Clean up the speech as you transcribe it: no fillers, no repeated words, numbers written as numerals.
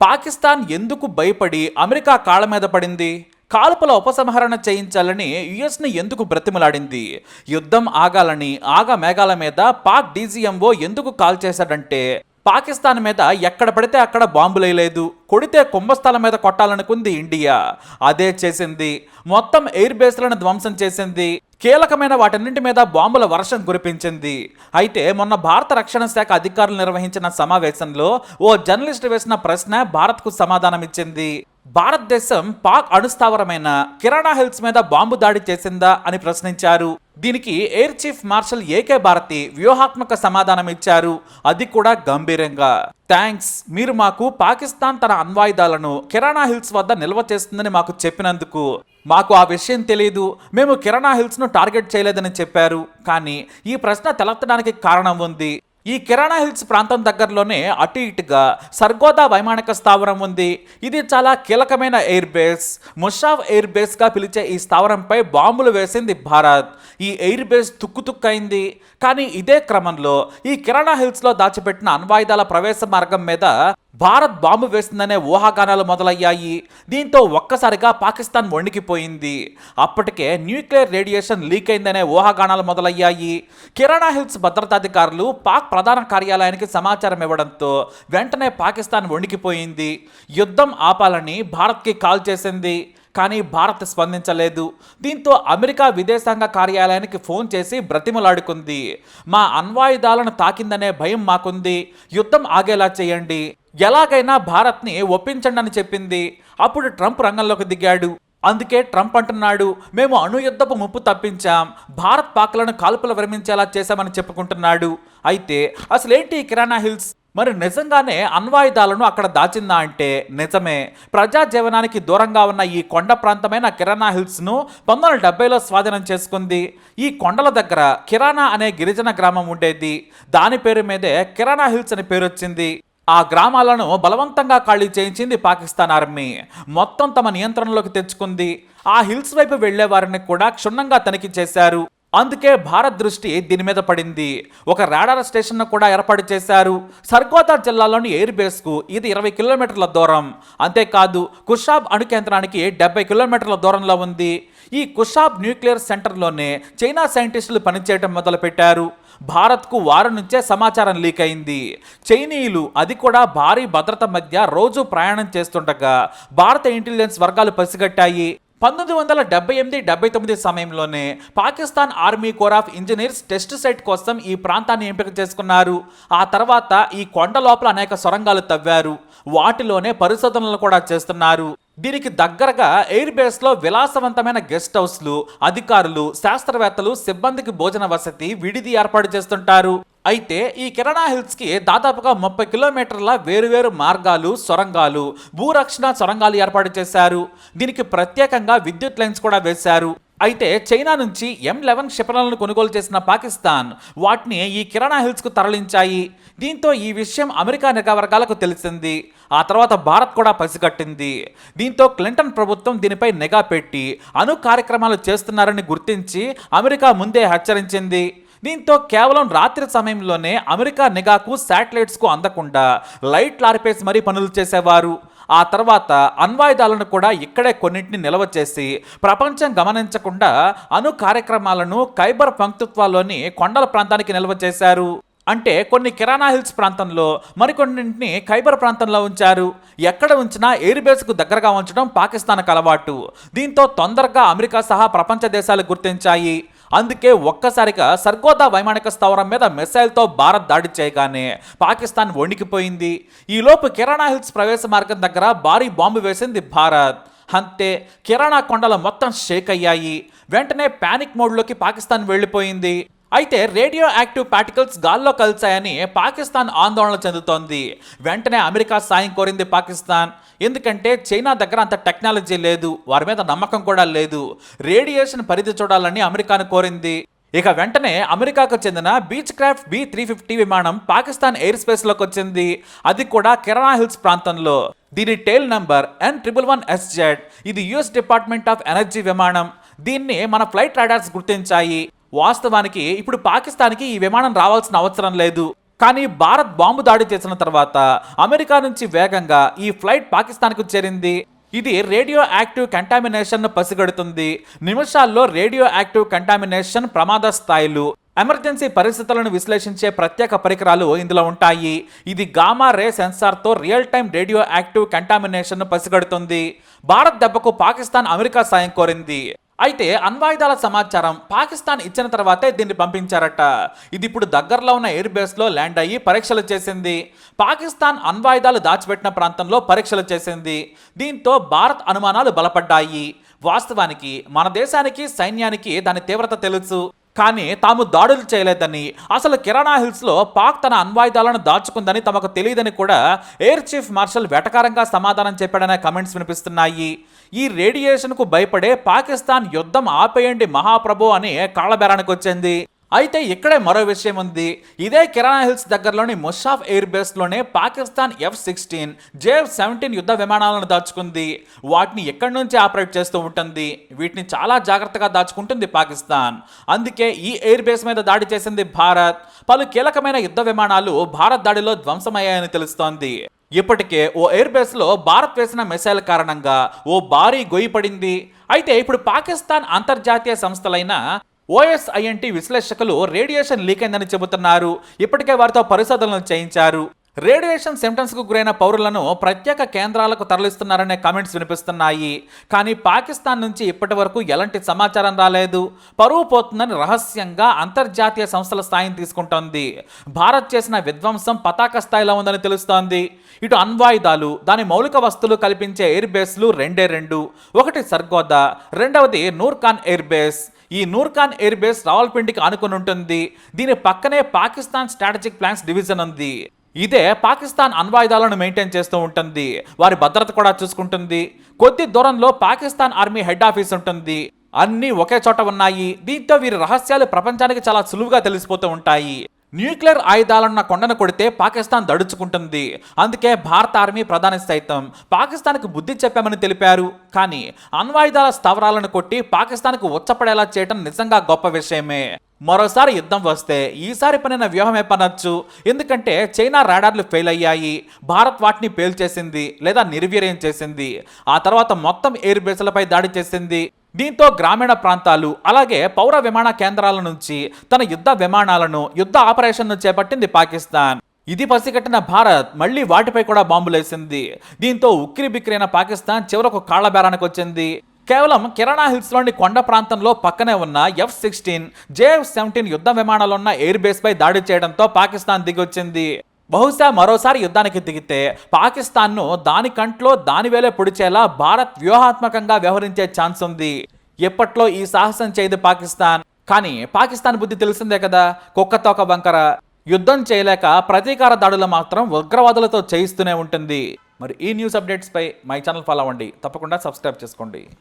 పాకిస్తాన్ ఎందుకు భయపడి అమెరికా కాళ్ళ మీద పడింది? కాల్పుల ఉపసంహరణ చేయించాలని యుఎస్ని ఎందుకు బ్రతిమలాడింది? యుద్ధం ఆగాలని మేఘాల మీద పాక్ డీజీఎంఓ ఎందుకు కాల్ చేశాడంటే పాకిస్తాన్ మీద ఎక్కడ పడితే అక్కడ బాంబులేయలేదు, కొడితే కుంభస్థలం మీద కొట్టాలనుకుంది ఇండియా. అదే చేసింది. మొత్తం ఎయిర్ బేస్లను ధ్వంసం చేసింది. కీలకమైన వాటన్నింటి మీద బాంబుల వర్షం కురిపించింది. అయితే మొన్న భారత రక్షణ శాఖ అధికారులు నిర్వహించిన సమావేశంలో ఓ జర్నలిస్ట్ వేసిన ప్రశ్న భారత్కు సమాధానమిచ్చింది. భారతదేశం పాక్ అణుస్థావరమైన కిరాణా హిల్స్ మీద బాంబు దాడి చేసిందా అని ప్రశ్నించారు. దీనికి air chief marshal AK Bharti వ్యూహాత్మక సమాధానం ఇచ్చారు. అది కూడా గంభీరంగా. థ్యాంక్స్, మీరు మాకు పాకిస్తాన్ తన అణ్వాయుధాలను కిరాణా హిల్స్ వద్ద నిల్వ చేస్తుందని మాకు చెప్పినందుకు. మాకు ఆ విషయం తెలియదు, మేము కిరాణా హిల్స్ను టార్గెట్ చేయలేదని చెప్పారు. కానీ ఈ ప్రశ్న తలెత్తడానికి కారణం ఉంది. ఈ కిరాణా హిల్స్ ప్రాంతం దగ్గరలోనే అటు ఇటుగా సర్గోదా వైమానిక స్థావరం ఉంది. ఇది చాలా కీలకమైన ఎయిర్ బేస్. ముషాఫ్ ఎయిర్ బేస్గా పిలిచే ఈ స్థావరంపై బాంబులు వేసింది భారత్. ఈ ఎయిర్ బేస్ తుక్కుతుక్కైంది. కానీ ఇదే క్రమంలో ఈ కిరాణా హిల్స్లో దాచిపెట్టిన అణ్వాయుధాల ప్రవేశ మార్గం మీద భారత్ బాంబు వేస్తుందనే ఊహాగానాలు మొదలయ్యాయి. దీంతో ఒక్కసారిగా పాకిస్తాన్ వణికిపోయింది. అప్పటికే న్యూక్లియర్ రేడియేషన్ లీక్ అయిందనే ఊహాగానాలు మొదలయ్యాయి. కిరాణా హిల్స్ భద్రతాధికారులు పాక్ ప్రధాన కార్యాలయానికి సమాచారం ఇవ్వడంతో వెంటనే పాకిస్తాన్ వణికిపోయింది. యుద్ధం ఆపాలని భారత్కి కాల్ చేసింది. కానీ భారత్ స్పందించలేదు. దీంతో అమెరికా విదేశాంగ కార్యాలయానికి ఫోన్ చేసి బ్రతిమలాడుకుంది. మా అణ్వాయుధాలను తాకిందనే భయం మాకుంది, యుద్ధం ఆగేలా చేయండి, ఎలాగైనా భారత్ని ఒప్పించండి అని చెప్పింది. అప్పుడు ట్రంప్ రంగంలోకి దిగాడు. అందుకే ట్రంప్ అంటున్నాడు, మేము అణుయుద్ధపు ముప్పు తప్పించాం, భారత్ పాక్లను కాల్పులు విరమించేలా చేశామని చెప్పుకుంటున్నాడు. అయితే అసలేంటి కిరాణా హిల్స్? మరి నిజంగానే అణ్వాయుధాలను అక్కడ దాచిందా అంటే నిజమే. ప్రజా జీవనానికి దూరంగా ఉన్న ఈ కొండ ప్రాంతమైన కిరాణా హిల్స్ను 1970లో స్వాధీనం చేసుకుంది. ఈ కొండల దగ్గర కిరాణా అనే గిరిజన గ్రామం ఉండేది. దాని పేరు మీదే కిరాణా హిల్స్ అని పేరు వచ్చింది. ఆ గ్రామాలను బలవంతంగా ఖాళీ చేయించింది పాకిస్తాన్ ఆర్మీ. మొత్తం తమ నియంత్రణలోకి తెచ్చుకుంది. ఆ హిల్స్ వైపు వెళ్లే వారిని కూడా క్షుణ్ణంగా తనిఖీ చేశారు. అందుకే భారత్ దృష్టి దీని మీద పడింది. ఒక రాడార్ స్టేషన్ను కూడా ఏర్పాటు చేశారు. సర్గోదా జిల్లాలోని ఎయిర్ బేస్కు ఇది 20 కిలోమీటర్ల దూరం. అంతేకాదు కుషాబ్ అణు కేంద్రానికి 70 కిలోమీటర్ల దూరంలో ఉంది. ఈ కుషాబ్ న్యూక్లియర్ సెంటర్లోనే చైనా సైంటిస్టులు పనిచేయడం మొదలుపెట్టారు. భారత్కు వారం నుంచే సమాచారం లీక్ అయింది. చైనీయులు, అది కూడా భారీ భద్రత మధ్య రోజు ప్రయాణం చేస్తుండగా భారత ఇంటెలిజెన్స్ వర్గాలు పసిగట్టాయి. 1978-79 సమయంలోనే Pakistan army corps of engineers test site కోసం ఈ ప్రాంతాన్ని ఎంపిక చేసుకున్నారు. ఆ తర్వాత ఈ కొండ లోపల అనేక సొరంగాలు తవ్వారు. వాటిలోనే పరిశోధనలు కూడా చేస్తున్నారు. దీనికి దగ్గరగా ఎయిర్ బేస్లో విలాసవంతమైన గెస్ట్ హౌస్లు, అధికారులు, శాస్త్రవేత్తలు, సిబ్బందికి భోజన వసతి, విడిది ఏర్పాటు చేస్తుంటారు. అయితే ఈ కిరాణా హిల్స్కి దాదాపుగా 30 కిలోమీటర్ల వేరువేరు మార్గాలు, సొరంగాలు, భూరక్షణ సొరంగాలు ఏర్పాటు చేశారు. దీనికి ప్రత్యేకంగా విద్యుత్ లైన్స్ కూడా వేశారు. అయితే చైనా నుంచి M11 క్షిపణులను కొనుగోలు చేసిన పాకిస్తాన్ వాటిని ఈ కిరాణా హిల్స్కు తరలించాయి. దీంతో ఈ విషయం అమెరికా నిఘా వర్గాలకు తెలిసింది. ఆ తర్వాత భారత్ కూడా పసిగట్టింది. దీంతో క్లింటన్ ప్రభుత్వం దీనిపై నిఘా పెట్టి అణు కార్యక్రమాలు చేస్తున్నారని గుర్తించి అమెరికా ముందే హెచ్చరించింది. దీంతో కేవలం రాత్రి సమయంలోనే అమెరికా నిఘాకు శాటిలైట్స్కు అందకుండా లైట్లు ఆర్పేసి మరీ పనులు చేసేవారు. ఆ తర్వాత అణ్వాయుధాలను కూడా ఇక్కడే కొన్నింటిని నిల్వ చేసి ప్రపంచం గమనించకుండా అణు కార్యక్రమాలను ఖైబర్ పఖ్తూన్ఖ్వాలోని కొండల ప్రాంతానికి నిల్వ చేశారు. అంటే కొన్ని కిరాణా హిల్స్ ప్రాంతంలో, మరికొన్నింటిని ఖైబర్ ప్రాంతంలో ఉంచారు. ఎక్కడ ఉంచినా ఎయిర్ బేస్కు దగ్గరగా ఉంచడం పాకిస్తాన్కు అలవాటు. దీంతో తొందరగా అమెరికా సహా ప్రపంచ దేశాలు గుర్తించాయి. అందుకే ఒక్కసారిగా సర్గోదా వైమానిక స్థావరం మీద మిసైల్తో భారత్ దాడి చేయగానే పాకిస్తాన్ వణికిపోయింది. ఈలోపు కిరాణా హిల్స్ ప్రవేశ మార్గం దగ్గర భారీ బాంబు వేసింది భారత్. అంతే, కిరాణా కొండలు మొత్తం షేక్ అయ్యాయి. వెంటనే పానిక్ మోడ్లోకి పాకిస్తాన్ వెళ్ళిపోయింది. అయితే రేడియో యాక్టివ్ పార్టికల్స్ గాల్లో కలిశాయని పాకిస్తాన్ ఆందోళన చెందుతోంది. వెంటనే అమెరికా సాయం కోరింది పాకిస్తాన్. ఎందుకంటే చైనా దగ్గర అంత టెక్నాలజీ లేదు, వారి మీద నమ్మకం కూడా లేదు. రేడియేషన్ పరిధి చూడాలని అమెరికాను కోరింది. ఇక వెంటనే అమెరికాకు చెందిన బీచ్ క్రాఫ్ట్ B-350 విమానం పాకిస్తాన్ ఎయిర్ స్పేస్లోకి వచ్చింది. అది కూడా కిరాణా హిల్స్ ప్రాంతంలో. దీని టైల్ నంబర్ N111SZ. ఇది యుఎస్ డిపార్ట్మెంట్ ఆఫ్ ఎనర్జీ విమానం. దీన్ని మన ఫ్లైట్ రాడార్స్ గుర్తించాయి. వాస్తవానికి ఇప్పుడు పాకిస్తాన్కి ఈ విమానం రావాల్సిన అవసరం లేదు. కానీ భారత్ బాంబు దాడి చేసిన తర్వాత అమెరికా నుంచి వేగంగా ఈ ఫ్లైట్ పాకిస్తాన్కు చేరింది. ఇది రేడియో యాక్టివ్ కంటామినేషన్ పసిగడుతుంది. నిమిషాల్లో రేడియో యాక్టివ్ కంటామినేషన్ ప్రమాద స్థాయిలు, ఎమర్జెన్సీ పరిస్థితులను విశ్లేషించే ప్రత్యేక పరికరాలు ఇందులో ఉంటాయి. ఇది గామా రే సెన్సార్తో real time radioactive contamination పసిగడుతుంది. భారత్ దెబ్బకు పాకిస్తాన్ అమెరికా సాయం కోరింది. అయితే అణ్వాయుధాల సమాచారం పాకిస్తాన్ ఇచ్చిన తర్వాతే దీన్ని పంపించారట. ఇది ఇప్పుడు దగ్గరలో ఉన్న ఎయిర్ బేస్లో ల్యాండ్ అయ్యి పరీక్షలు చేసింది. పాకిస్తాన్ అణ్వాయుధాలు దాచిపెట్టిన ప్రాంతంలో పరీక్షలు చేసింది. దీంతో భారత్ అనుమానాలు బలపడ్డాయి. వాస్తవానికి మన దేశానికి సైన్యానికి దాని తీవ్రత తెలుసు, కానీ తాము దాడులు చేయలేదని, అసలు కిరాణా హిల్స్లో పాక్ తన అణ్వాయుధాలను దాచుకుందని తమకు తెలియదని కూడా ఎయిర్ చీఫ్ మార్షల్ వెటకారంగా సమాధానం చెప్పాడనే కమెంట్స్ వినిపిస్తున్నాయి. ఈ రేడియేషన్కు భయపడే పాకిస్తాన్ యుద్ధం ఆపేయండి మహాప్రభు అని కాళ్ళబేరానికి వచ్చింది. అయితే ఇక్కడే మరో విషయం ఉంది. ఇదే కిరాణా హిల్స్ దగ్గరలోని ముషాఫ్ ఎయిర్ బేస్లోనే పాకిస్తాన్ F-16, JF-17 యుద్ధ విమానాలను దాచుకుంది. వాటిని ఎక్కడి నుంచి ఆపరేట్ చేస్తూ ఉంటుంది. వీటిని చాలా జాగ్రత్తగా దాచుకుంటుంది పాకిస్తాన్. అందుకే ఈ ఎయిర్ బేస్ మీద దాడి చేసింది భారత్. పలు కీలకమైన యుద్ధ విమానాలు భారత్ దాడిలో ధ్వంసమయ్యాయని తెలుస్తోంది. ఇప్పటికే ఓ ఎయిర్ బేస్లో భారత్ వేసిన మిసైల్ కారణంగా ఓ భారీ గొయ్యి పడింది. అయితే ఇప్పుడు పాకిస్తాన్ అంతర్జాతీయ సంస్థలైన OSINT విశ్లేషకులు రేడియేషన్ లీక్ అయిందని చెబుతున్నారు. ఇప్పటికే వారితో పరిశోధనలు చేయించారు. రేడియేషన్ సిమ్టమ్స్కు గురైన పౌరులను ప్రత్యేక కేంద్రాలకు తరలిస్తున్నారనే కామెంట్స్ వినిపిస్తున్నాయి. కానీ పాకిస్తాన్ నుంచి ఇప్పటి వరకు ఎలాంటి సమాచారం రాలేదు. పరువు పోతుందని రహస్యంగా అంతర్జాతీయ సంస్థల స్థాయిని తీసుకుంటోంది. భారత్ చేసిన విధ్వంసం పతాక స్థాయిలో ఉందని తెలుస్తోంది. ఇటు అణ్వాయుధాలు, దాని మౌలిక వస్తువులు కల్పించే ఎయిర్ బేస్లు రెండు. ఒకటి సర్గోదా, రెండవది నూర్ఖాన్ ఎయిర్ బేస్. ఈ నూర్ఖాన్ ఎయిర్ బేస్ రావల్పిండికి ఆనుకుని ఉంటుంది. దీని పక్కనే పాకిస్తాన్ స్ట్రాటజిక్ ప్లాన్స్ డివిజన్ ఉంది. ఇదే పాకిస్తాన్ అణ్వాయుధాలను మెయింటైన్ చేస్తూ ఉంటుంది. వారి భద్రత కూడా చూసుకుంటుంది. కొద్ది దూరంలో పాకిస్తాన్ ఆర్మీ హెడ్ ఆఫీస్ ఉంటుంది. అన్నీ ఒకే చోట ఉన్నాయి. దీంతో వీరి రహస్యాలు ప్రపంచానికి చాలా సులువుగా తెలిసిపోతూ ఉంటాయి. న్యూక్లియర్ ఆయుధాలన్న కొండను కొడితే పాకిస్తాన్ దడుచుకుంటుంది. అందుకే భారత ఆర్మీ ప్రధాని సైతం పాకిస్తాన్కు బుద్ధి చెప్పామని తెలిపారు. కానీ అణ్వాయుధాల స్థావరాలను కొట్టి పాకిస్తాన్కు ఉచ్చపడేలా చేయడం నిజంగా గొప్ప విషయమే. మరోసారి యుద్ధం వస్తే ఈసారి పనిన వ్యూహమే పనొచ్చు. ఎందుకంటే చైనా రాడార్లు ఫెయిల్ అయ్యాయి. భారత్ వాటిని పేల్చేసింది లేదా నిర్వీర్యం చేసింది. ఆ తర్వాత మొత్తం ఎయిర్ బేస్లపై దాడి చేసింది. దీంతో గ్రామీణ ప్రాంతాలు అలాగే పౌర విమాన కేంద్రాల నుంచి తన యుద్ధ విమానాలను, యుద్ధ ఆపరేషన్ను చేపట్టింది పాకిస్తాన్. ఇది పసిగట్టిన భారత్ మళ్లీ వాటిపై కూడా బాంబులేసింది. దీంతో ఉక్కిరి బిక్కిరైన పాకిస్తాన్ చివరకు కాళ్లబేరానికి వచ్చింది. కేవలం కిరాణా హిల్స్లోని కొండ ప్రాంతంలో పక్కనే ఉన్న F-16, JF-17 యుద్ధ విమానాలున్న ఎయిర్ బేస్ పై దాడి చేయడంతో పాకిస్తాన్ దిగొచ్చింది. బహుశా మరోసారి యుద్ధానికి దిగితే పాకిస్తాన్ను దాని కంట్లో దానివేలే పొడిచేలా భారత్ వ్యూహాత్మకంగా వ్యవహరించే ఛాన్స్ ఉంది. ఎప్పట్లో ఈ సాహసం చేయదు పాకిస్తాన్. కానీ పాకిస్తాన్ బుద్ధి తెలిసిందే కదా, కుక్కతోక వంకర. యుద్ధం చేయలేక ప్రతీకార దాడులు మాత్రం ఉగ్రవాదులతో చేయిస్తూనే ఉంటుంది. మరి ఈ న్యూస్ అప్డేట్స్పై మై ఛానల్ ఫాలో అవ్వండి. తప్పకుండా సబ్స్క్రైబ్ చేసుకోండి.